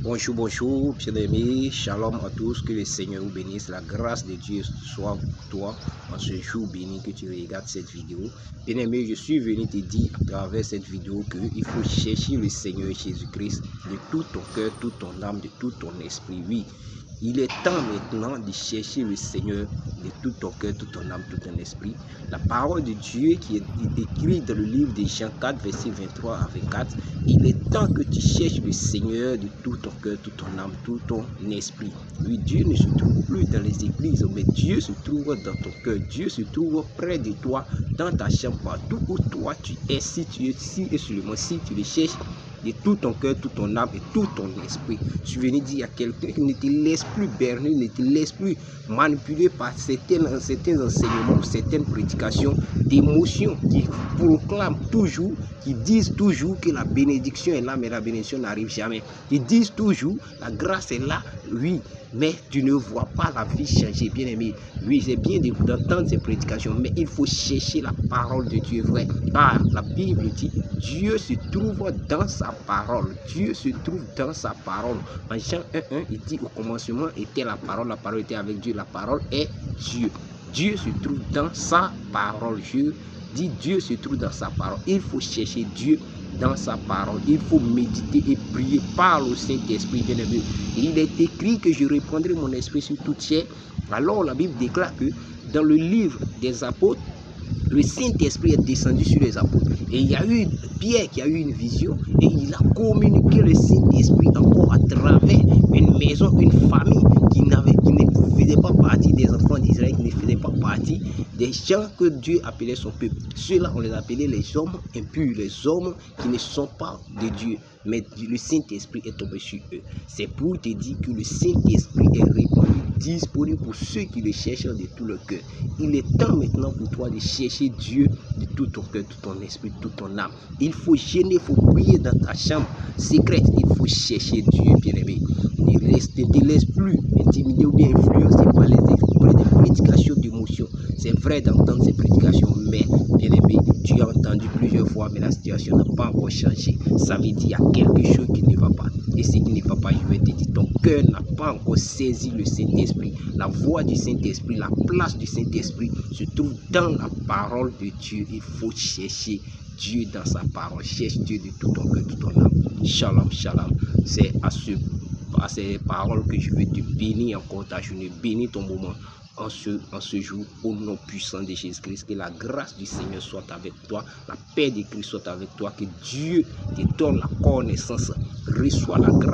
Bonjour, bonjour, bien-aimés, shalom à tous, que le Seigneur vous bénisse, la grâce de Dieu soit pour toi en ce jour béni que tu regardes cette vidéo. Bien-aimé, je suis venu te dire à travers cette vidéo qu'il faut chercher le Seigneur Jésus-Christ de tout ton cœur, toute ton âme, de tout ton esprit. Oui, il est temps maintenant de chercher le Seigneur de tout ton cœur, tout ton âme, tout ton esprit. La parole de Dieu qui est écrite dans le livre de Jean 4, verset 23 à 24, il est temps que tu cherches le Seigneur de tout ton cœur, tout ton âme, tout ton esprit. Oui, Dieu ne se trouve plus dans les églises, mais Dieu se trouve dans ton cœur. Dieu se trouve près de toi, dans ta chambre, partout où toi tu es, si tu es ici et seulement si tu le cherches de tout ton cœur, tout ton âme et tout ton esprit. Je suis venu dire à quelqu'un qui ne te laisse plus berner, ne te laisse plus manipuler par certains enseignements, certaines prédications d'émotions qui proclament toujours, qui disent toujours que la bénédiction est là, mais la bénédiction n'arrive jamais. Ils disent toujours, la grâce est là, oui, mais tu ne vois pas la vie changer, bien aimé. Oui, c'est bien d'entendre ces prédications, mais il faut chercher la parole de Dieu vrai. Car la Bible dit, Dieu se trouve dans sa parole. Dieu se trouve dans sa parole. En Jean 1:1, il dit, au commencement était la parole était avec Dieu, la parole est Dieu. Dieu se trouve dans sa parole. Je dis, Dieu se trouve dans sa parole. Il faut chercher Dieu dans sa parole. Il faut méditer et prier par le Saint-Esprit, bien-aimé. Il est écrit que je répandrai mon esprit sur toute chair. Alors la Bible déclare que dans le livre des apôtres, le Saint-Esprit est descendu sur les apôtres. Et il y a eu Pierre qui a eu une vision et il a communiqué le Saint-Esprit encore à travers une maison, une famille qui ne faisait pas partie des enfants d'Israël, qui ne faisait pas partie des gens que Dieu appelait son peuple. Ceux-là, on les appelait les hommes impurs, les hommes qui ne sont pas de Dieu. Mais le Saint-Esprit est tombé sur eux. C'est pour te dire que le Saint-Esprit est répandu, disponible pour ceux qui le cherchent de tout leur cœur. Il est temps maintenant pour toi de chercher Dieu de tout ton cœur, tout ton esprit, toute ton âme. Il faut gêner, il faut prier dans ta chambre secrète. Il faut chercher Dieu, bien-aimé. Ne te laisse plus intimider ou bien influencer par des prédications d'émotion. C'est vrai d'entendre ces prédications, mais bien-aimé, tu as entendu plusieurs fois, mais la situation n'a pas encore changé. Ça veut dire qu'il y a quelque chose qui ne va pas. Et ce qui ne va pas, je vais te dire, ton cœur n'a pas encore saisi le Saint-Esprit. La voix du Saint-Esprit, la place du Saint-Esprit se trouve dans la parole de Dieu. Il faut chercher Dieu dans sa parole. Cherche Dieu de tout ton cœur, tout ton âme. Shalom, shalom. C'est à ces paroles que je vais te bénir encore ta journée, bénir ton moment en ce jour, au nom puissant de Jésus-Christ. Que la grâce du Seigneur soit avec toi, la paix de Christ soit avec toi, que Dieu te donne la connaissance. Reçois la grâce.